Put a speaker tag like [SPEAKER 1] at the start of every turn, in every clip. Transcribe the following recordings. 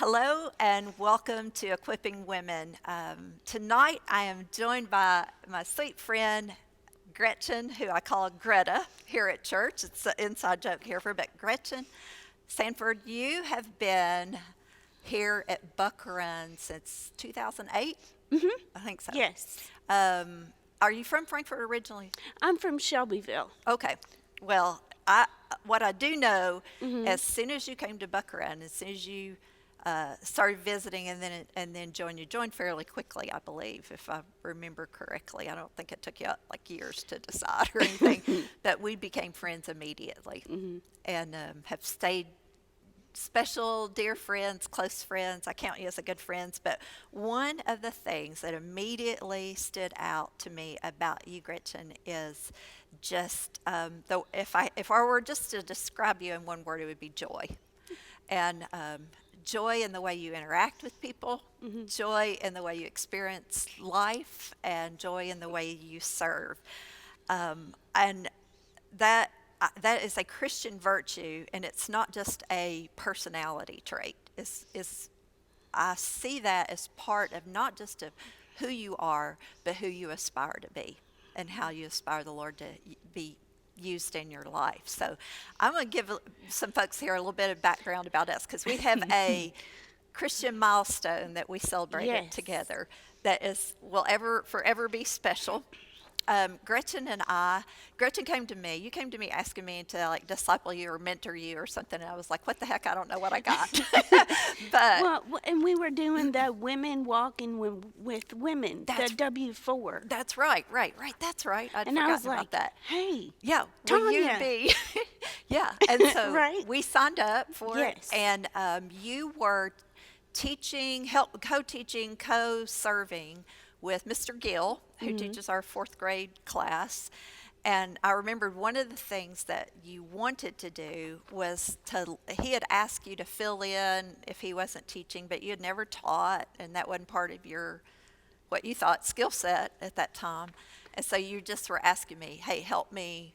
[SPEAKER 1] Hello and welcome to Equipping Women. Tonight I am joined by my sweet friend Gretchen, who I call Greta here at church. It's an inside joke here for, but Gretchen, Sanford, you have been here at Buck Run since 2008? I think so.
[SPEAKER 2] Yes,
[SPEAKER 1] Are you from Frankfurt originally?
[SPEAKER 2] I'm from Shelbyville.
[SPEAKER 1] Okay. Well, what I do know,
[SPEAKER 2] Hmm.
[SPEAKER 1] as soon as you came to Buck Run, as soon as you started visiting and then joined, you joined fairly quickly, I believe, if I remember correctly. I don't think it took you like years to decide or anything, but we became friends immediately and have stayed special, dear friends, close friends. I count you as a good friends. But one of the things that immediately stood out to me about you, Gretchen, is just though if I were just to describe you in one word, it would be joy, and joy in the way you interact with people, joy in the way you experience life, and joy in the way you serve. And that is a Christian virtue, and it's not just a personality trait. Is I see that as part of not just of who you are, but who you aspire to be, and how you aspire the Lord to be used in your life. So I'm going to give some folks here a little bit of background about us because we have a Christian milestone that we celebrated
[SPEAKER 2] Yes.
[SPEAKER 1] together that will ever forever be special. Gretchen came to me. You came to me asking me to like disciple you or mentor you or something. And I was like, what the heck? I don't know what I got. But
[SPEAKER 2] And we were doing the women walking with women,
[SPEAKER 1] That's-
[SPEAKER 2] the W4.
[SPEAKER 1] that's right, right. That's right. I'd
[SPEAKER 2] And I was
[SPEAKER 1] forgotten about
[SPEAKER 2] like,
[SPEAKER 1] that.
[SPEAKER 2] hey,
[SPEAKER 1] Yeah, will you
[SPEAKER 2] Tanya.
[SPEAKER 1] be? Yeah, and so
[SPEAKER 2] Right?
[SPEAKER 1] we signed up for it,
[SPEAKER 2] Yes.
[SPEAKER 1] and you were co-teaching, co-serving with Mr. Gill, who teaches our fourth grade class. And I remembered one of the things that you wanted to do was he had asked you to fill in if he wasn't teaching, but you had never taught, and that wasn't part of what you thought skill set at that time. And so you just were asking me, hey, help me.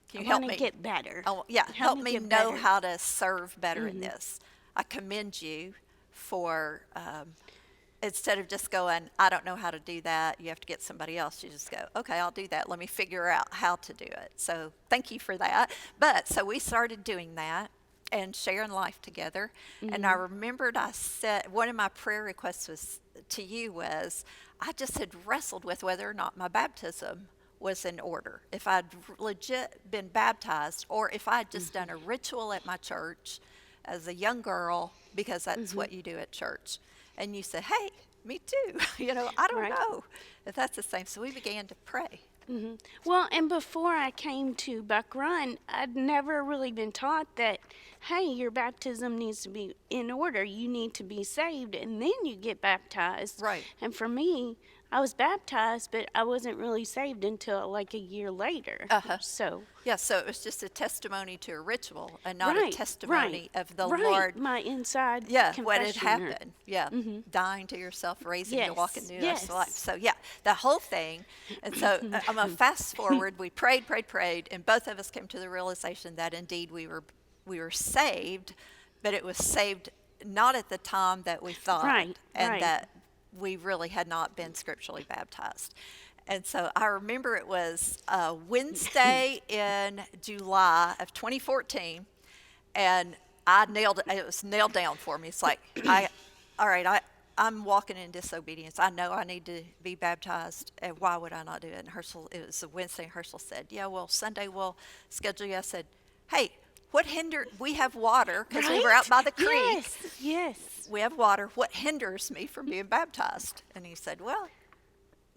[SPEAKER 1] Can
[SPEAKER 2] I
[SPEAKER 1] you help
[SPEAKER 2] want
[SPEAKER 1] me?
[SPEAKER 2] to get better.
[SPEAKER 1] Oh, yeah, help me
[SPEAKER 2] get
[SPEAKER 1] know
[SPEAKER 2] better.
[SPEAKER 1] how to serve better in this. I commend you for instead of just going, I don't know how to do that, you have to get somebody else. You just go, okay, I'll do that. Let me figure out how to do it. So thank you for that. But so we started doing that and sharing life together. And I remembered I said one of my prayer requests was to you was I just had wrestled with whether or not my baptism was in order. If I'd legit been baptized or if I'd just done a ritual at my church as a young girl because that's what you do at church. And you said, hey, me too. I don't
[SPEAKER 2] Right.
[SPEAKER 1] know if that's the same. So we began to pray.
[SPEAKER 2] Well, and before I came to Buck Run, I'd never really been taught that, hey, your baptism needs to be in order. You need to be saved, and then you get baptized.
[SPEAKER 1] Right.
[SPEAKER 2] And for me, I was baptized, but I wasn't really saved until like a year later.
[SPEAKER 1] Uh-huh.
[SPEAKER 2] So,
[SPEAKER 1] Yeah, so it was just a testimony to a ritual and not a
[SPEAKER 2] right,
[SPEAKER 1] testimony of the
[SPEAKER 2] right.
[SPEAKER 1] Lord.
[SPEAKER 2] My inside
[SPEAKER 1] Yeah, what had
[SPEAKER 2] confession or-
[SPEAKER 1] happened. Yeah, dying to yourself, raising to walk in
[SPEAKER 2] Yes,
[SPEAKER 1] newness of life.
[SPEAKER 2] yes.
[SPEAKER 1] So yeah, the whole thing. And so I'm gonna fast forward. We prayed, and both of us came to the realization that indeed we were saved, but it was saved not at the time that we thought,
[SPEAKER 2] Right,
[SPEAKER 1] and
[SPEAKER 2] right.
[SPEAKER 1] that we really had not been scripturally baptized. And so I remember it was a Wednesday in July of 2014, and I nailed it. It was nailed down for me. It's like, all right, I'm walking in disobedience. I know I need to be baptized, and why would I not do it? And it was a Wednesday, and Herschel said, yeah, well, Sunday we'll schedule you. I said, hey, what hindered, we have water, because we were out by the creek.
[SPEAKER 2] Yes, yes.
[SPEAKER 1] We have water. What hinders me from being baptized? And he said, well,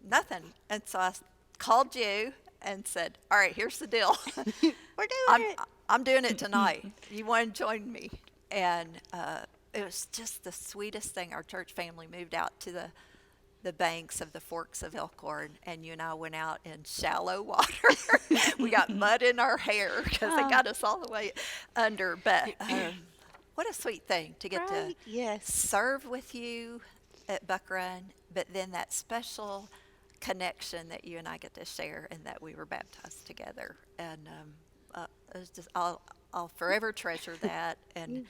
[SPEAKER 1] nothing. And so I called you and said, all right, here's the deal.
[SPEAKER 2] We're doing
[SPEAKER 1] I'm,
[SPEAKER 2] it.
[SPEAKER 1] I'm doing it tonight. You want to join me? And it was just the sweetest thing. Our church family moved out to the banks of the Forks of Elkhorn, and you and I went out in shallow water. We got mud in our hair because it got us all the way under. But what a sweet thing to get to
[SPEAKER 2] Right, yes.
[SPEAKER 1] serve with you at Buck Run, but then that special connection that you and I get to share, and that we were baptized together. And it was just I'll forever treasure that. And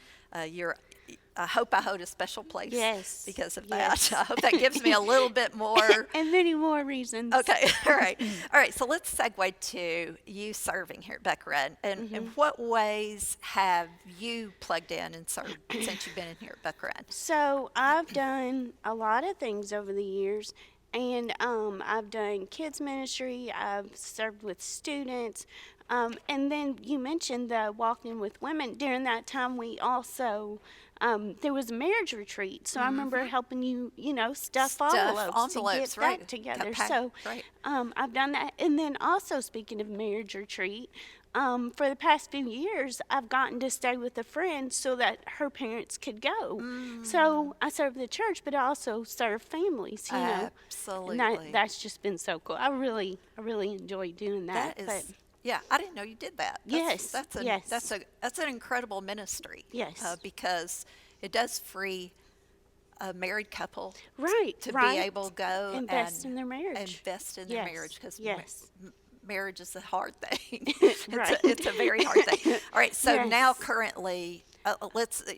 [SPEAKER 1] I hope I hold a special place
[SPEAKER 2] Yes.
[SPEAKER 1] because of that.
[SPEAKER 2] Yes.
[SPEAKER 1] I hope that gives me a little bit more.
[SPEAKER 2] And many more reasons.
[SPEAKER 1] Okay, all right. All right, so let's segue to you serving here at Buckred. And in what ways have you plugged in and served since you've been in here at Buckred?
[SPEAKER 2] So I've done a lot of things over the years, and I've done kids ministry. I've served with students, and then you mentioned the walking with women. During that time, we also there was a marriage retreat, so I remember helping you, stuff envelopes to get
[SPEAKER 1] Right.
[SPEAKER 2] that together.
[SPEAKER 1] Okay,
[SPEAKER 2] So
[SPEAKER 1] right.
[SPEAKER 2] I've done that, and then also speaking of marriage retreat. For the past few years, I've gotten to stay with a friend so that her parents could go. So I serve the church, but I also serve families,
[SPEAKER 1] Absolutely.
[SPEAKER 2] And that's just been so cool. I really enjoy doing that.
[SPEAKER 1] That
[SPEAKER 2] But
[SPEAKER 1] is, yeah, I didn't know you did that.
[SPEAKER 2] yes, yes,
[SPEAKER 1] That's an incredible ministry.
[SPEAKER 2] Yes.
[SPEAKER 1] Because it does free a married couple
[SPEAKER 2] right,
[SPEAKER 1] to
[SPEAKER 2] right.
[SPEAKER 1] be able to go
[SPEAKER 2] Invest
[SPEAKER 1] and
[SPEAKER 2] in their marriage.
[SPEAKER 1] invest in their
[SPEAKER 2] Yes,
[SPEAKER 1] marriage because
[SPEAKER 2] yes.
[SPEAKER 1] marriage is a hard thing.
[SPEAKER 2] Right.
[SPEAKER 1] It's a very hard thing. All right, so
[SPEAKER 2] Yes.
[SPEAKER 1] now currently,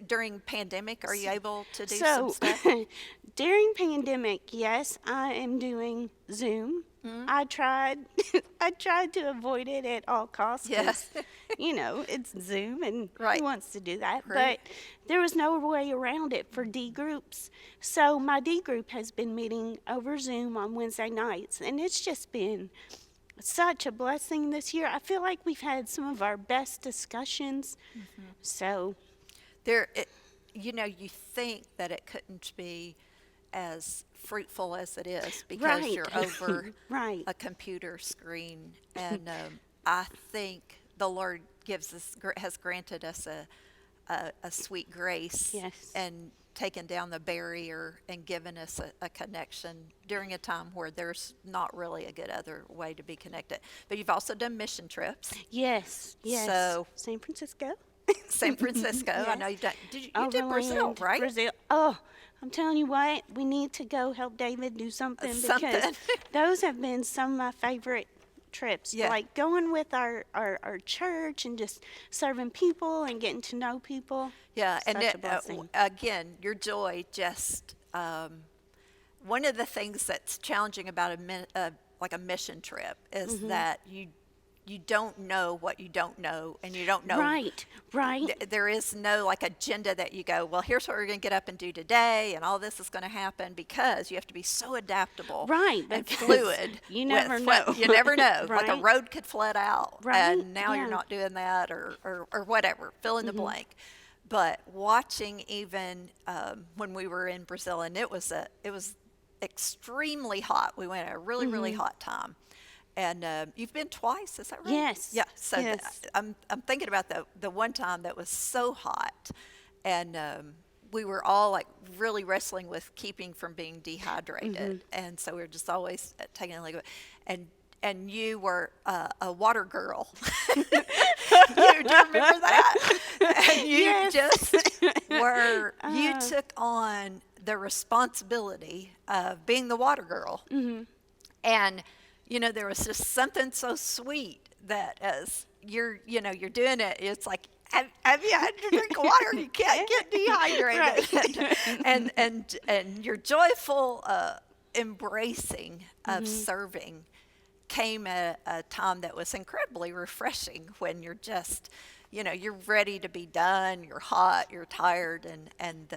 [SPEAKER 1] during pandemic, are you able to do some
[SPEAKER 2] So
[SPEAKER 1] stuff?
[SPEAKER 2] during pandemic, yes, I am doing Zoom. I tried I tried to avoid it at all costs
[SPEAKER 1] Yeah.
[SPEAKER 2] because it's Zoom and
[SPEAKER 1] Right.
[SPEAKER 2] who wants to do that?
[SPEAKER 1] Right.
[SPEAKER 2] But there was no way around it for D groups. So my D group has been meeting over Zoom on Wednesday nights, and it's just been such a blessing this year. I feel like we've had some of our best discussions. So
[SPEAKER 1] There, you think that it couldn't be as fruitful as it is because
[SPEAKER 2] Right.
[SPEAKER 1] you're over
[SPEAKER 2] Right.
[SPEAKER 1] a computer screen, and I think the Lord has granted us a sweet grace,
[SPEAKER 2] Yes.
[SPEAKER 1] and taken down the barrier and given us a connection during a time where there's not really a good other way to be connected. But you've also done mission trips.
[SPEAKER 2] yes, yes.
[SPEAKER 1] So-
[SPEAKER 2] San Francisco.
[SPEAKER 1] San Francisco. I
[SPEAKER 2] Yes.
[SPEAKER 1] know you've done. You did Brazil,
[SPEAKER 2] Overland,
[SPEAKER 1] right?
[SPEAKER 2] Brazil. Oh, I'm telling you what, we need to go help David do something because
[SPEAKER 1] Something.
[SPEAKER 2] those have been some of my favorite trips.
[SPEAKER 1] Yeah.
[SPEAKER 2] Like going with our church and just serving people and getting to know people.
[SPEAKER 1] Yeah, and
[SPEAKER 2] Such a blessing.
[SPEAKER 1] again, your joy just one of the things that's challenging about like a mission trip is
[SPEAKER 2] Mm-hmm.
[SPEAKER 1] that you don't know what you don't know, and you don't know.
[SPEAKER 2] Right, right.
[SPEAKER 1] There is no like agenda that you go, well, here's what we're going to get up and do today, and all this is going to happen, because you have to be so adaptable,
[SPEAKER 2] Right,
[SPEAKER 1] and
[SPEAKER 2] because
[SPEAKER 1] fluid.
[SPEAKER 2] you never
[SPEAKER 1] with what-
[SPEAKER 2] know.
[SPEAKER 1] You never know. Like a
[SPEAKER 2] Right.
[SPEAKER 1] road could flood out,
[SPEAKER 2] Right,
[SPEAKER 1] and now you're
[SPEAKER 2] yeah.
[SPEAKER 1] not doing that, or whatever. Fill in the blank. But watching even when we were in Brazil, and it was extremely hot. We went at a really really hot time. And you've been twice, is that right?
[SPEAKER 2] Yes,
[SPEAKER 1] Yeah. So
[SPEAKER 2] yes.
[SPEAKER 1] I'm thinking about the one time that was so hot, and we were all like really wrestling with keeping from being dehydrated, and so we were just always taking a liquid, and you were a water girl. Do you remember that? And you
[SPEAKER 2] Yes.
[SPEAKER 1] just were. You took on the responsibility of being the water girl, and there was just something so sweet that as you're doing it, it's like, have you had to drink water? You can't get dehydrated. and your joyful embracing of serving came at a time that was incredibly refreshing, when you're just, you're ready to be done, you're hot, you're tired, and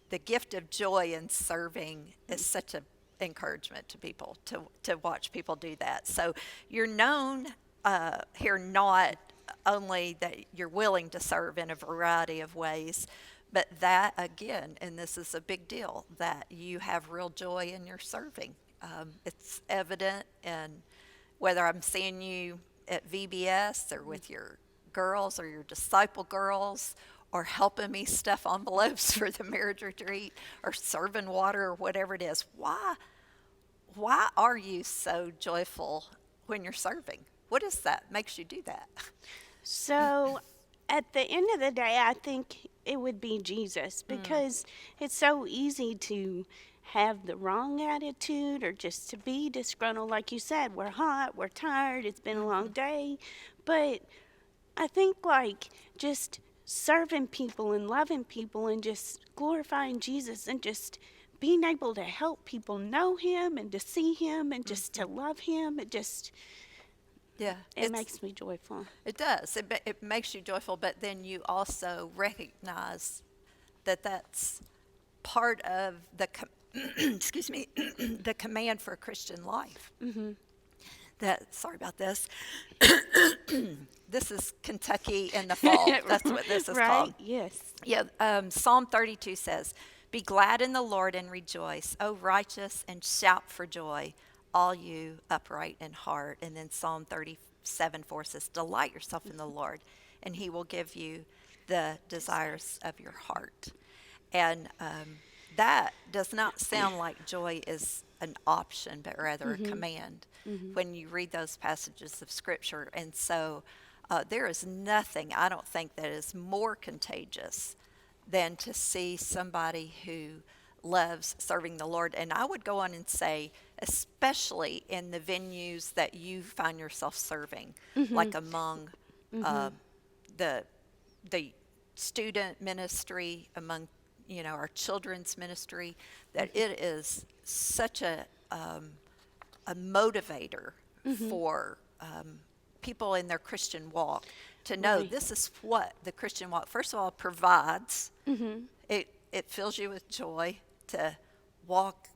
[SPEAKER 1] the gift of joy in serving is such a encouragement to people to watch people do that. So you're known here not only that you're willing to serve in a variety of ways, but that again, and this is a big deal, that you have real joy in your serving. It's evident in whether I'm seeing you at VBS or with your girls or your disciple girls, or helping me stuff envelopes for the marriage retreat, or serving water, or whatever it is. Why are you so joyful when you're serving? What is that makes you do that?
[SPEAKER 2] So, at the end of the day, I think it would be Jesus, because it's so easy to have the wrong attitude or just to be disgruntled. Like you said, we're hot, we're tired, it's been a long day. But I think, like, just serving people and loving people and just glorifying Jesus and just being able to help people know him and to see him and just to love him.
[SPEAKER 1] Yeah,
[SPEAKER 2] It makes me joyful.
[SPEAKER 1] it does. It makes you joyful, but then you also recognize that that's part of the excuse me, the command for a Christian life. That, sorry about this. This is Kentucky in the fall. That's what this is
[SPEAKER 2] Right?
[SPEAKER 1] called.
[SPEAKER 2] Yes.
[SPEAKER 1] Yeah, Psalm 32 says, "Be glad in the Lord and rejoice, O righteous, and shout for joy, all you upright in heart." And then Psalm 37:4 says, "Delight yourself in the Lord, and he will give you the desires of your heart." And that does not sound like joy is an option, but rather a command when you read those passages of Scripture. And so there is nothing, I don't think, that is more contagious than to see somebody who loves serving the Lord. And I would go on and say, especially in the venues that you find yourself serving, like among the student ministry, among our children's ministry, that it is such a motivator for people in their Christian walk to know
[SPEAKER 2] Right.
[SPEAKER 1] this is what the Christian walk, first of all, provides. It fills you with joy to walk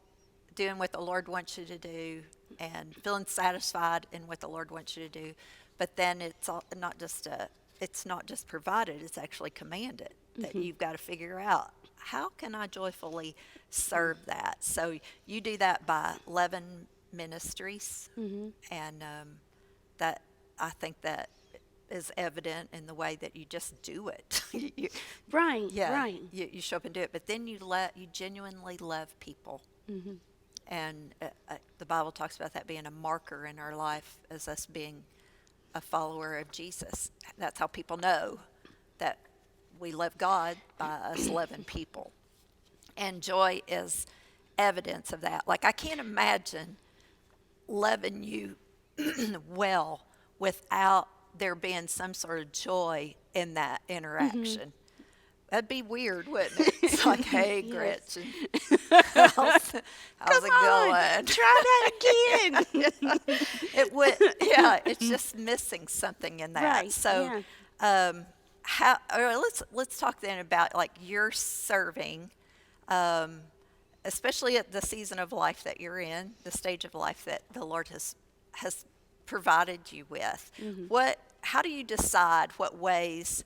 [SPEAKER 1] doing what the Lord wants you to do and feeling satisfied in what the Lord wants you to do. But then it's not just provided, it's actually commanded that you've got to figure out, how can I joyfully serve that? So you do that by loving ministries, and that, I think, that is evident in the way that you just do it.
[SPEAKER 2] Right.
[SPEAKER 1] Yeah,
[SPEAKER 2] Right.
[SPEAKER 1] you show up and do it, but then you genuinely love people, and the Bible talks about that being a marker in our life as us being a follower of Jesus. That's how people know that we love God, by us loving people, and joy is evidence of that. Like, I can't imagine loving you well without there being some sort of joy in that interaction. That'd be weird, wouldn't it? It's like, "Hey,
[SPEAKER 2] Yes.
[SPEAKER 1] Gretchen, how's it going?"
[SPEAKER 2] Try that again.
[SPEAKER 1] It would, yeah. It's just missing something in that.
[SPEAKER 2] Right,
[SPEAKER 1] So, let's talk then about, like, your serving, especially at the season of life that you're in, the stage of life that the Lord has provided you with. How do you decide what ways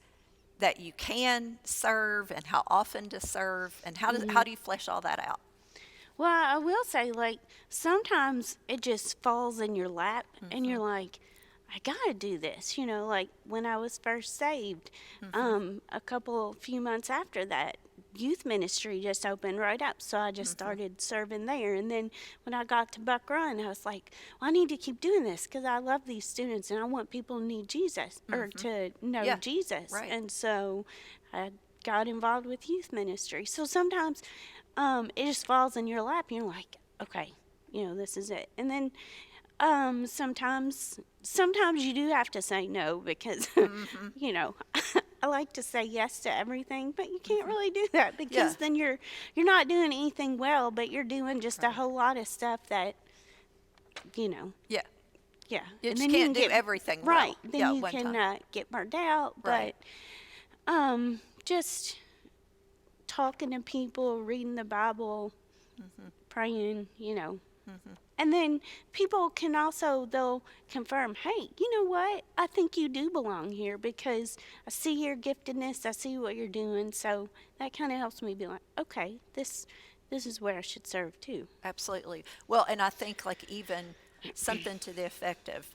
[SPEAKER 1] that you can serve and how often to serve, and how do you flesh all that out?
[SPEAKER 2] Well, I will say, like, sometimes it just falls in your lap and you're like, I gotta do this. Like when I was first saved, few months after that, youth ministry just opened right up. So I just started serving there. And then when I got to Buck Run, I was like, well, I need to keep doing this because I love these students and I want people to need Jesus or to know
[SPEAKER 1] Yeah,
[SPEAKER 2] Jesus.
[SPEAKER 1] right.
[SPEAKER 2] And so I got involved with youth ministry. So sometimes it just falls in your lap and you're like, okay, this is it. And then sometimes you do have to say no because, I like to say yes to everything, but you can't really do that because then you're not doing anything well, but you're doing just a whole lot of stuff that,
[SPEAKER 1] Yeah.
[SPEAKER 2] yeah.
[SPEAKER 1] You
[SPEAKER 2] And
[SPEAKER 1] just
[SPEAKER 2] then
[SPEAKER 1] can't do everything well.
[SPEAKER 2] right. Then
[SPEAKER 1] Yeah,
[SPEAKER 2] you
[SPEAKER 1] one
[SPEAKER 2] can
[SPEAKER 1] time.
[SPEAKER 2] get burnt out,
[SPEAKER 1] Right.
[SPEAKER 2] but just talking to people, reading the Bible, praying, And then people can also, they'll confirm, hey, you know what? I think you do belong here because I see your giftedness. I see what you're doing. So that kind of helps me be like, okay, this is where I should serve too.
[SPEAKER 1] Absolutely. Well, and I think, like, even something to the effect of,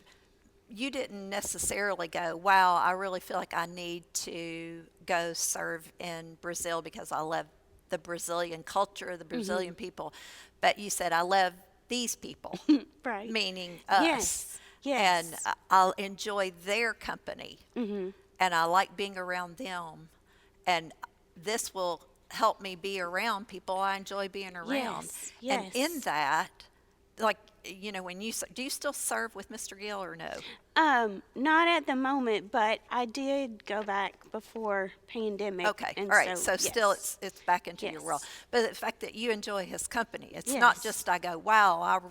[SPEAKER 1] you didn't necessarily go, wow, I really feel like I need to go serve in Brazil because I love the Brazilian culture, the Brazilian people. But you said, I love these people,
[SPEAKER 2] Right.
[SPEAKER 1] meaning us.
[SPEAKER 2] Yes.
[SPEAKER 1] And
[SPEAKER 2] Yes.
[SPEAKER 1] I'll enjoy their company. And I like being around them. And this will help me be around people I enjoy being around.
[SPEAKER 2] Yes.
[SPEAKER 1] And in
[SPEAKER 2] Yes.
[SPEAKER 1] that, like, you know, when do you still serve with Mr. Gill or no?
[SPEAKER 2] Not at the moment, but I did go back before pandemic,
[SPEAKER 1] Okay,
[SPEAKER 2] and
[SPEAKER 1] all right.
[SPEAKER 2] so
[SPEAKER 1] So still,
[SPEAKER 2] yes,
[SPEAKER 1] it's back into your world.
[SPEAKER 2] yes,
[SPEAKER 1] But the fact that you enjoy his company, it's not
[SPEAKER 2] yes.
[SPEAKER 1] just I go, wow,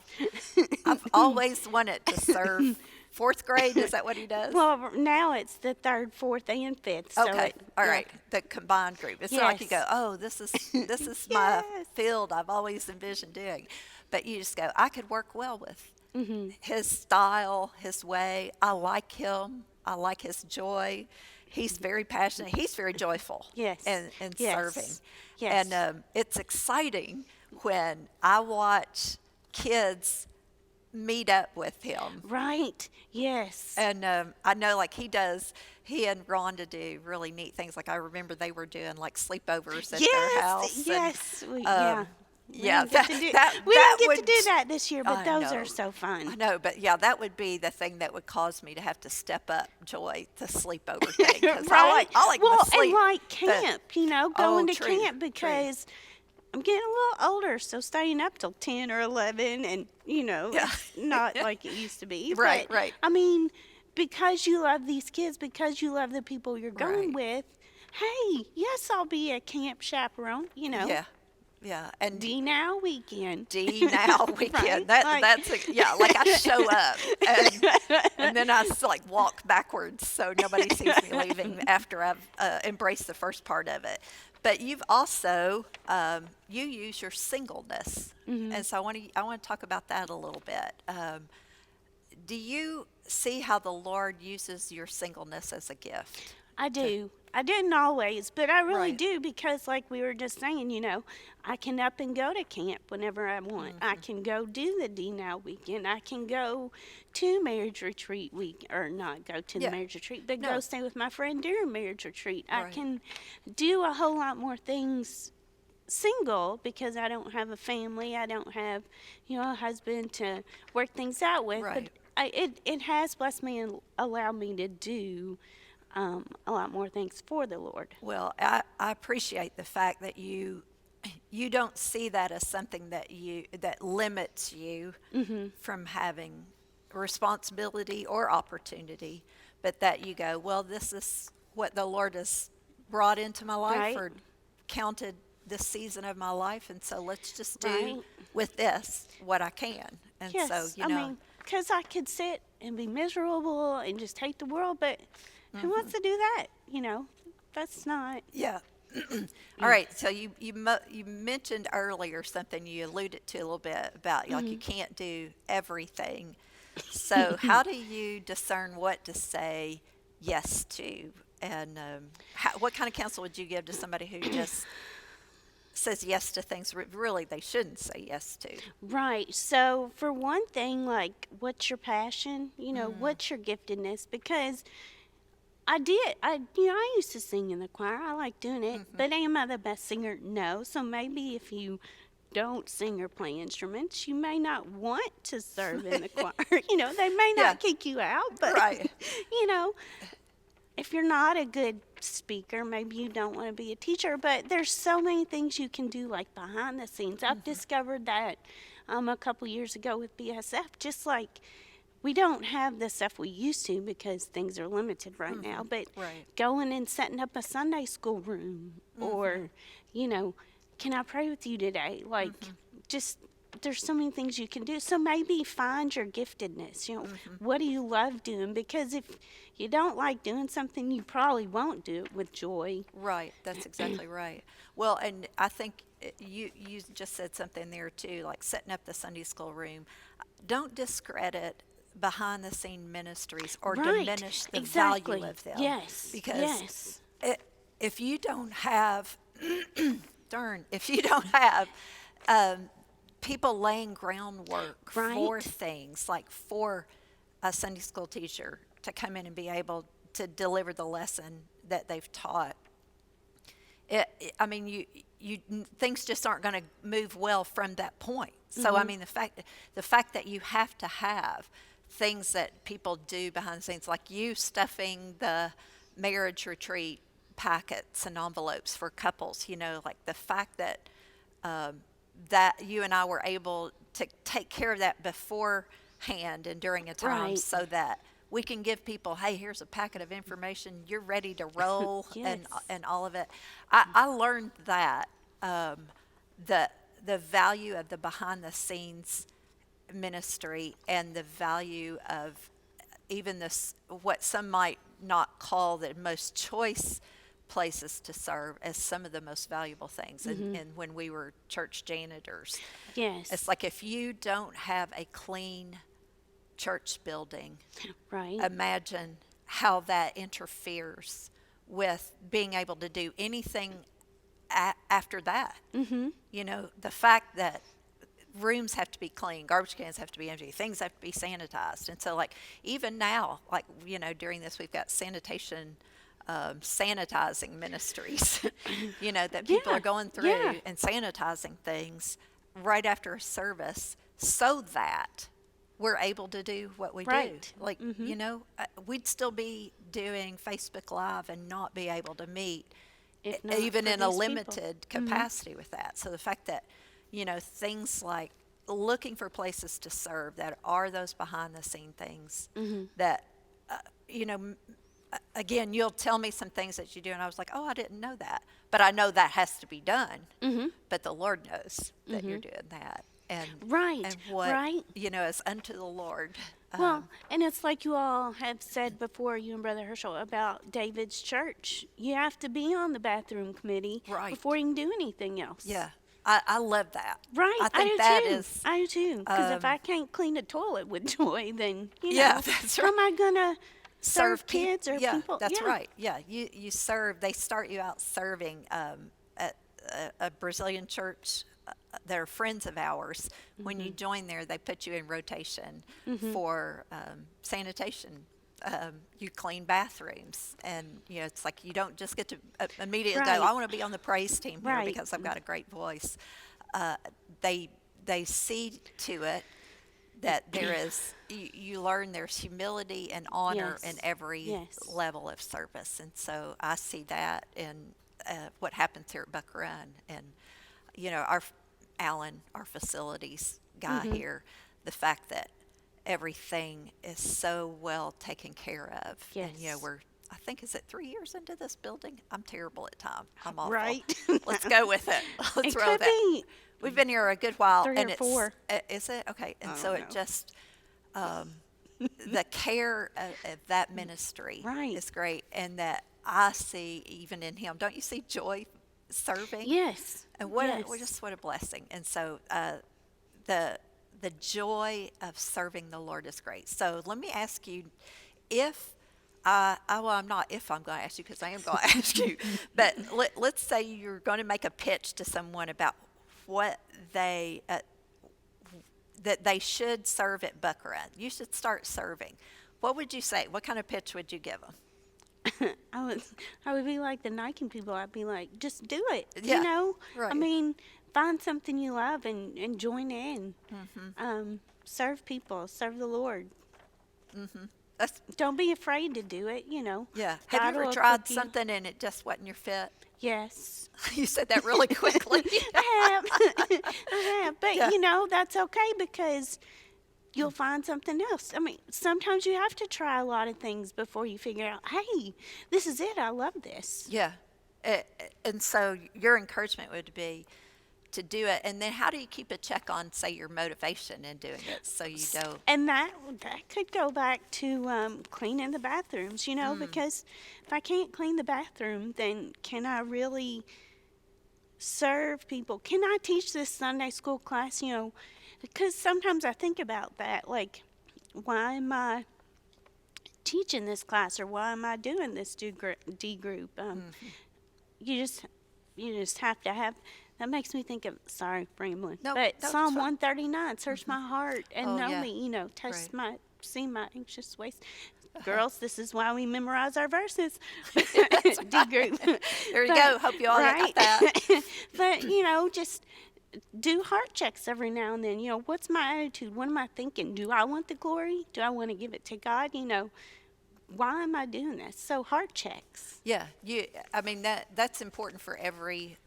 [SPEAKER 1] I've always wanted to serve fourth grade. Is that what he does?
[SPEAKER 2] Well, now it's the third, fourth, and fifth. So
[SPEAKER 1] Okay,
[SPEAKER 2] it,
[SPEAKER 1] all
[SPEAKER 2] yeah,
[SPEAKER 1] right. The combined group. It's not like you go,
[SPEAKER 2] yes,
[SPEAKER 1] oh, this is my
[SPEAKER 2] yes.
[SPEAKER 1] field I've always envisioned doing. But you just go, I could work well with
[SPEAKER 2] Mhm.
[SPEAKER 1] his style, his way. I like him. I like his joy. He's very passionate. He's very joyful
[SPEAKER 2] Yes,
[SPEAKER 1] in serving.
[SPEAKER 2] yes,
[SPEAKER 1] And
[SPEAKER 2] yes.
[SPEAKER 1] it's exciting when I watch kids meet up with him.
[SPEAKER 2] Right. Yes.
[SPEAKER 1] And I know, like he and Rhonda do really neat things. Like I remember they were doing like sleepovers at their
[SPEAKER 2] Yes.
[SPEAKER 1] house, and
[SPEAKER 2] Yes. Yeah.
[SPEAKER 1] um,
[SPEAKER 2] We
[SPEAKER 1] yeah,
[SPEAKER 2] didn't get to do we
[SPEAKER 1] that
[SPEAKER 2] didn't get to
[SPEAKER 1] would.
[SPEAKER 2] do that this year, but
[SPEAKER 1] I
[SPEAKER 2] those are
[SPEAKER 1] know,
[SPEAKER 2] so fun.
[SPEAKER 1] I know, but yeah, that would be the thing that would cause me to have to step up, Joy, the sleepover thing, because
[SPEAKER 2] Right?
[SPEAKER 1] I like my
[SPEAKER 2] Well, and
[SPEAKER 1] sleep,
[SPEAKER 2] like
[SPEAKER 1] but
[SPEAKER 2] camp,
[SPEAKER 1] oh,
[SPEAKER 2] going to
[SPEAKER 1] true,
[SPEAKER 2] camp
[SPEAKER 1] true,
[SPEAKER 2] because I'm getting a little older, so staying up till 10 or 11 and,
[SPEAKER 1] yeah,
[SPEAKER 2] it's not like it used to be.
[SPEAKER 1] right,
[SPEAKER 2] But
[SPEAKER 1] right,
[SPEAKER 2] I mean, because you love these kids, because you love the people you're going
[SPEAKER 1] right,
[SPEAKER 2] with, hey, yes, I'll be a camp chaperone,
[SPEAKER 1] yeah, yeah, and
[SPEAKER 2] D now weekend.
[SPEAKER 1] D now
[SPEAKER 2] Right?
[SPEAKER 1] weekend.
[SPEAKER 2] Like,
[SPEAKER 1] Yeah, like I show up and then like walk backwards so nobody sees me leaving after I've embraced the first part of it. But you've also you use your singleness,
[SPEAKER 2] mhm.
[SPEAKER 1] and so I want to talk about that a little bit. Do you see how the Lord uses your singleness as a gift?
[SPEAKER 2] I
[SPEAKER 1] To
[SPEAKER 2] do. I didn't always, but I really
[SPEAKER 1] right.
[SPEAKER 2] do because, like we were just saying, I can up and go to camp whenever I want. I
[SPEAKER 1] Hmm.
[SPEAKER 2] can go do the D Now weekend. I can go to marriage retreat week, or not go to the
[SPEAKER 1] Yeah.
[SPEAKER 2] marriage retreat, but go
[SPEAKER 1] No.
[SPEAKER 2] stay with my friend during marriage retreat. I
[SPEAKER 1] Right.
[SPEAKER 2] can do a whole lot more things single because I don't have a family. I don't have, a husband to work things out with. But
[SPEAKER 1] Right.
[SPEAKER 2] it has blessed me and allowed me to do a lot more things for the Lord.
[SPEAKER 1] Well, I appreciate the fact that you don't see that as something that limits you
[SPEAKER 2] Hmm.
[SPEAKER 1] from having responsibility or opportunity, but that you go, well, this is what the Lord has brought into my life
[SPEAKER 2] Right?
[SPEAKER 1] or counted this season of my life, and so let's just do
[SPEAKER 2] Right?
[SPEAKER 1] with this what I can. And so,
[SPEAKER 2] Yes. I mean, because I could sit and be miserable and just hate the world, but who wants to do that? That's not.
[SPEAKER 1] yeah. All right. So you mentioned earlier something you alluded to a little bit about like you can't do everything. So how do you discern what to say yes to, and what kind of counsel would you give to somebody who just says yes to things really they shouldn't say yes to?
[SPEAKER 2] Right. So, for one thing, like, what's your passion?
[SPEAKER 1] Mm,
[SPEAKER 2] What's your giftedness? Because I used to sing in the choir. I like doing it.
[SPEAKER 1] mm-hmm.
[SPEAKER 2] But am I the best singer? No. So maybe if you don't sing or play instruments, you may not want to serve in the choir. They may
[SPEAKER 1] Yeah.
[SPEAKER 2] not kick you out, but,
[SPEAKER 1] Right.
[SPEAKER 2] you know, if you're not a good speaker, maybe you don't want to be a teacher. But there's so many things you can do, like behind the scenes. I've
[SPEAKER 1] Mm-hmm.
[SPEAKER 2] discovered that a couple years ago with BSF, just like we don't have the stuff we used to because things are limited right
[SPEAKER 1] Mm-hmm.
[SPEAKER 2] now, but
[SPEAKER 1] Right.
[SPEAKER 2] going and setting up a Sunday school room
[SPEAKER 1] Mm-hmm.
[SPEAKER 2] or, you know, can I pray with you today? Like,
[SPEAKER 1] Mm-hmm.
[SPEAKER 2] just there's so many things you can do. So maybe find your giftedness.
[SPEAKER 1] Mm-hmm.
[SPEAKER 2] What do you love doing? Because if you don't like doing something, you probably won't do it with joy.
[SPEAKER 1] Right, that's exactly right. Well, and I think you just said something there too, like setting up the Sunday school room. Don't discredit behind the scene ministries or
[SPEAKER 2] Right.
[SPEAKER 1] diminish the value
[SPEAKER 2] Exactly.
[SPEAKER 1] of them,
[SPEAKER 2] Yes.
[SPEAKER 1] because
[SPEAKER 2] Yes.
[SPEAKER 1] it, if you don't have darn, if you don't have um, people laying groundwork for
[SPEAKER 2] Right.
[SPEAKER 1] things like for a Sunday school teacher to come in and be able to deliver the lesson that they've taught, I mean, you things just aren't going to move well from that point. So I
[SPEAKER 2] Hmm.
[SPEAKER 1] mean, the fact that you have to have things that people do behind the scenes, like you stuffing the marriage retreat packets and envelopes for couples, like the fact that that you and I were able to take care of that beforehand and during a time
[SPEAKER 2] Right.
[SPEAKER 1] so that we can give people, hey, here's a packet of information, you're ready to roll,
[SPEAKER 2] Yes.
[SPEAKER 1] and all of it. I learned that the the value of the behind the scenes ministry and the value of even this what some might not call the most choice places to serve as some of the most valuable things. And when we were church janitors,
[SPEAKER 2] Yes.
[SPEAKER 1] it's like if you don't have a clean church building,
[SPEAKER 2] Right.
[SPEAKER 1] imagine how that interferes with being able to do anything after that. You know, the fact that rooms have to be clean, garbage cans have to be empty, things have to be sanitized. And so, like, even now, like, you know, during this, we've got sanitation, sanitizing ministries, you know, that people
[SPEAKER 2] Yeah.
[SPEAKER 1] are going through
[SPEAKER 2] Yeah.
[SPEAKER 1] and sanitizing things right after a service so that we're able to do what we
[SPEAKER 2] Right.
[SPEAKER 1] do. Like, you know, we'd still be doing Facebook Live and not be able to meet
[SPEAKER 2] If not
[SPEAKER 1] even
[SPEAKER 2] for
[SPEAKER 1] in a
[SPEAKER 2] these people.
[SPEAKER 1] limited capacity with that. So the fact that, you know, things like looking for places to serve that are those behind the scene things that, you know, again, you'll tell me some things that you do, and I was like, oh, I didn't know that. But I know that has to be done. But the Lord knows that you're doing that. And,
[SPEAKER 2] Right,
[SPEAKER 1] and what,
[SPEAKER 2] right.
[SPEAKER 1] you know, is unto the Lord.
[SPEAKER 2] Well, and it's like you all have said before, you and Brother Herschel, about David's church. You have to be on the bathroom committee
[SPEAKER 1] Right.
[SPEAKER 2] before you can do anything else.
[SPEAKER 1] Yeah, I love that.
[SPEAKER 2] Right,
[SPEAKER 1] I think
[SPEAKER 2] do
[SPEAKER 1] that
[SPEAKER 2] too.
[SPEAKER 1] is,
[SPEAKER 2] I do too. Because if I can't clean a toilet with joy, then you know,
[SPEAKER 1] Yeah, that's
[SPEAKER 2] how am I gonna serve
[SPEAKER 1] peop-
[SPEAKER 2] kids or
[SPEAKER 1] yeah,
[SPEAKER 2] people?
[SPEAKER 1] that's
[SPEAKER 2] Yeah.
[SPEAKER 1] right. Yeah, you serve. They start you out serving at a Brazilian church. They're friends of ours. When you join there, they put you in rotation for sanitation. You clean bathrooms, and you know it's like you don't just get to immediately
[SPEAKER 2] Right.
[SPEAKER 1] go, I want to be on the praise team here
[SPEAKER 2] Right.
[SPEAKER 1] because I've got a great voice. Uh, they see to it that there is you learn there's humility and honor in
[SPEAKER 2] Yes.
[SPEAKER 1] every
[SPEAKER 2] Yes.
[SPEAKER 1] level of service. And so I see that in what happens here at Buck Run. And you know, Alan, our facilities guy here, the fact that everything is so well taken care of. And you know,
[SPEAKER 2] Yes.
[SPEAKER 1] I think, is it 3 years into this building? I'm terrible at time. I'm awful.
[SPEAKER 2] Right.
[SPEAKER 1] Let's go with it. Let's
[SPEAKER 2] It
[SPEAKER 1] roll
[SPEAKER 2] could
[SPEAKER 1] that.
[SPEAKER 2] be
[SPEAKER 1] We've been here a good while,
[SPEAKER 2] 3
[SPEAKER 1] and
[SPEAKER 2] or
[SPEAKER 1] it's
[SPEAKER 2] 4.
[SPEAKER 1] is it okay? And
[SPEAKER 2] I
[SPEAKER 1] so
[SPEAKER 2] don't
[SPEAKER 1] it
[SPEAKER 2] know.
[SPEAKER 1] just the care of that ministry
[SPEAKER 2] Right.
[SPEAKER 1] is great, and that I see even in him. Don't you see joy serving?
[SPEAKER 2] Yes.
[SPEAKER 1] And what
[SPEAKER 2] yes.
[SPEAKER 1] just what a blessing. And so the joy of serving the Lord is great. So let me ask you, if well, I'm not if I'm going to ask you because I am going to ask you, but let's say you're going to make a pitch to someone about what that they should serve at Buck Run. You should start serving. What would you say? What kind of pitch would you give them?
[SPEAKER 2] I would be like the Nike people. I'd be like, just do it.
[SPEAKER 1] Yeah,
[SPEAKER 2] You know?
[SPEAKER 1] right.
[SPEAKER 2] I mean, find something you love and join in. Serve people, serve the Lord.
[SPEAKER 1] That's,
[SPEAKER 2] Don't be afraid to do it, you know.
[SPEAKER 1] yeah. Have
[SPEAKER 2] God
[SPEAKER 1] you ever
[SPEAKER 2] will
[SPEAKER 1] tried
[SPEAKER 2] equip you.
[SPEAKER 1] something and it just wasn't your fit?
[SPEAKER 2] Yes.
[SPEAKER 1] You said that really quickly.
[SPEAKER 2] I have. I have. But,
[SPEAKER 1] Yeah.
[SPEAKER 2] you know, that's okay because you'll find something else. I mean, sometimes you have to try a lot of things before you figure out, hey, this is it. I love this.
[SPEAKER 1] Yeah. And so your encouragement would be to do it. And then how do you keep a check on, say, your motivation in doing it so you don't?
[SPEAKER 2] And that could go back to cleaning the bathrooms, you know, because if I can't clean the bathroom, then can I really serve people? Can I teach this Sunday school class, you know? Because sometimes I think about that, like, why am I teaching this class or why am I doing this D group? You just have to have. That makes me think of, sorry, rambling.
[SPEAKER 1] No,
[SPEAKER 2] But
[SPEAKER 1] no,
[SPEAKER 2] Psalm
[SPEAKER 1] it's fine.
[SPEAKER 2] 139, search my heart and
[SPEAKER 1] Oh,
[SPEAKER 2] know
[SPEAKER 1] yeah.
[SPEAKER 2] me, you know, test
[SPEAKER 1] Right.
[SPEAKER 2] see my anxious ways. Girls, this is why we memorize our verses. D group.
[SPEAKER 1] There you go. Hope you all got that.
[SPEAKER 2] But, you know, just do heart checks every now and then. You know, what's my attitude? What am I thinking? Do I want the glory? Do I want to give it to God? You know, why am I doing this? So heart checks.
[SPEAKER 1] Yeah. I mean, that's important for every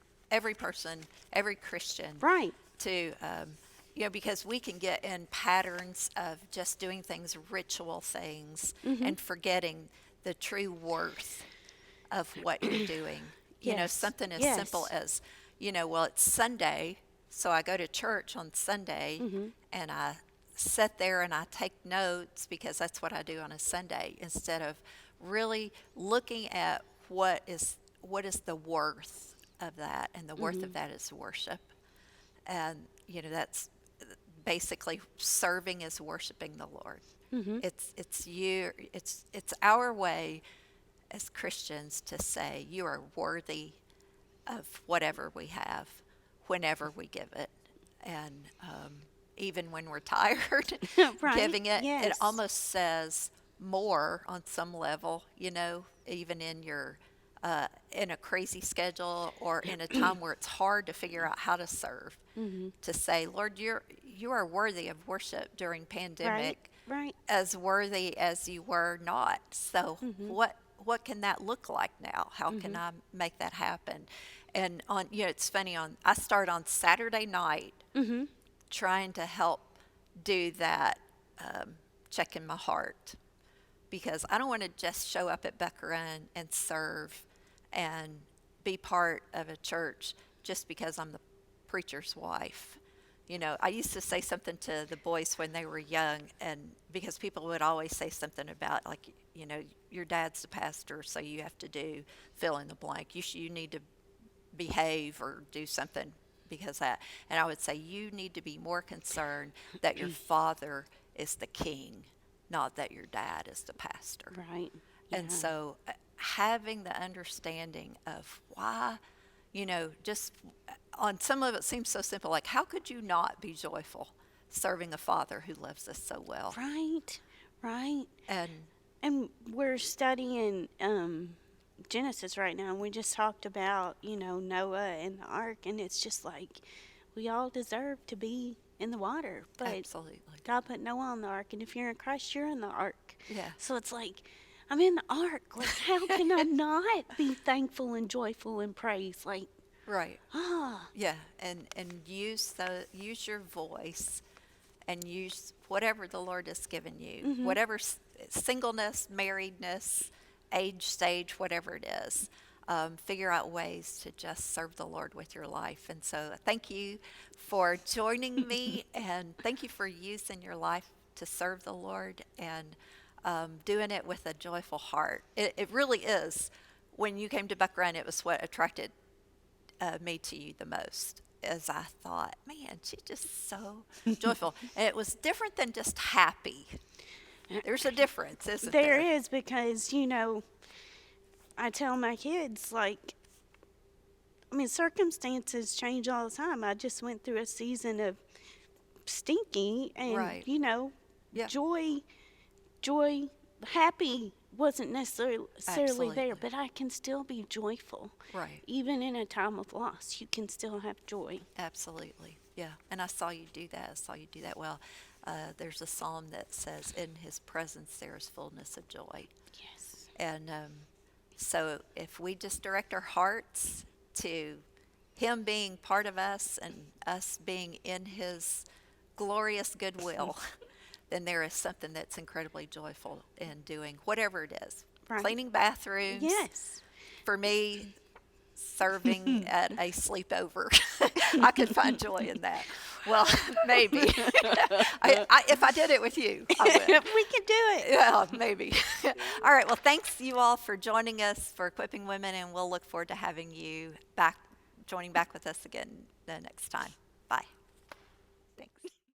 [SPEAKER 1] person, every Christian.
[SPEAKER 2] Right.
[SPEAKER 1] to, because we can get in patterns of just doing things, ritual things, and forgetting the true worth of what you're doing.
[SPEAKER 2] Yes.
[SPEAKER 1] Something as simple
[SPEAKER 2] Yes.
[SPEAKER 1] as, well, it's Sunday, so I go to church on Sunday and I sit there and I take notes because that's what I do on a Sunday instead of really looking at what is the worth of that, and the worth of that is worship. And that's basically serving is worshiping the Lord. It's our way as Christians to say you are worthy of whatever we have, whenever we give it, and even when we're tired,
[SPEAKER 2] Right?
[SPEAKER 1] giving it. It
[SPEAKER 2] Yes.
[SPEAKER 1] almost says more on some level, even in a crazy schedule or in a time where it's hard to figure out how to serve, to say, Lord, you are worthy of worship during
[SPEAKER 2] Right?
[SPEAKER 1] pandemic,
[SPEAKER 2] Right?
[SPEAKER 1] as worthy as you were not. So what can that look like now? How can I make that happen? And it's funny, I start on Saturday night trying to help do that, checking my heart, because I don't want to just show up at Beckerin and serve and be part of a church just because I'm the preacher's wife. I used to say something to the boys when they were young, and because people would always say something about, like, your dad's the pastor, so you have to do fill in the blank. You need to behave or do something because that. And I would say, you need to be more concerned that your father is the king, not that your dad is the pastor.
[SPEAKER 2] Right?
[SPEAKER 1] And
[SPEAKER 2] Yeah.
[SPEAKER 1] so having the understanding of why, just on some of it seems so simple, like how could you not be joyful serving a father who loves us so well?
[SPEAKER 2] Right? Right?
[SPEAKER 1] And
[SPEAKER 2] And we're studying Genesis right now, and we just talked about, Noah and the ark, and it's just like we all deserve to be in the water, but
[SPEAKER 1] absolutely.
[SPEAKER 2] God put Noah on the ark, and if you're in Christ, you're in the ark.
[SPEAKER 1] Yeah.
[SPEAKER 2] So it's like, I'm in the ark. Like, how can I not be thankful and joyful and praise? Like,
[SPEAKER 1] Right.
[SPEAKER 2] ah,
[SPEAKER 1] Yeah. And use your voice and use whatever the Lord has given you, whatever singleness, marriedness, age, stage, whatever it is. Figure out ways to just serve the Lord with your life. And so thank you for joining me, and thank you for using your life to serve the Lord, and doing it with a joyful heart. It really is. When you came to Buck Run, it was what attracted me to you the most, as I thought, man, she's just so joyful. And it was different than just happy. There's a difference, isn't
[SPEAKER 2] there
[SPEAKER 1] there?
[SPEAKER 2] is because, I tell my kids, like, I mean, circumstances change all the time. I just went through a season of stinky, and,
[SPEAKER 1] Right. Yeah,
[SPEAKER 2] joy, joy, happy wasn't necessarily there,
[SPEAKER 1] absolutely.
[SPEAKER 2] but I can still be joyful.
[SPEAKER 1] Right.
[SPEAKER 2] Even in a time of loss, you can still have joy.
[SPEAKER 1] Absolutely. Yeah. And I saw you do that. I saw you do that well. There's a psalm that says, in his presence there is fullness of joy.
[SPEAKER 2] Yes.
[SPEAKER 1] And so if we just direct our hearts to him being part of us and us being in his glorious goodwill, then there is something that's incredibly joyful in doing whatever it is.
[SPEAKER 2] Right.
[SPEAKER 1] Cleaning bathrooms.
[SPEAKER 2] Yes.
[SPEAKER 1] For me, serving at a sleepover. I could find joy in that. Well, maybe. If I did it with you, I would.
[SPEAKER 2] We can do it.
[SPEAKER 1] Yeah, maybe. All right. Well, thanks you all for joining us for Equipping Women, and we'll look forward to having you back, joining back with us again the next time. Bye.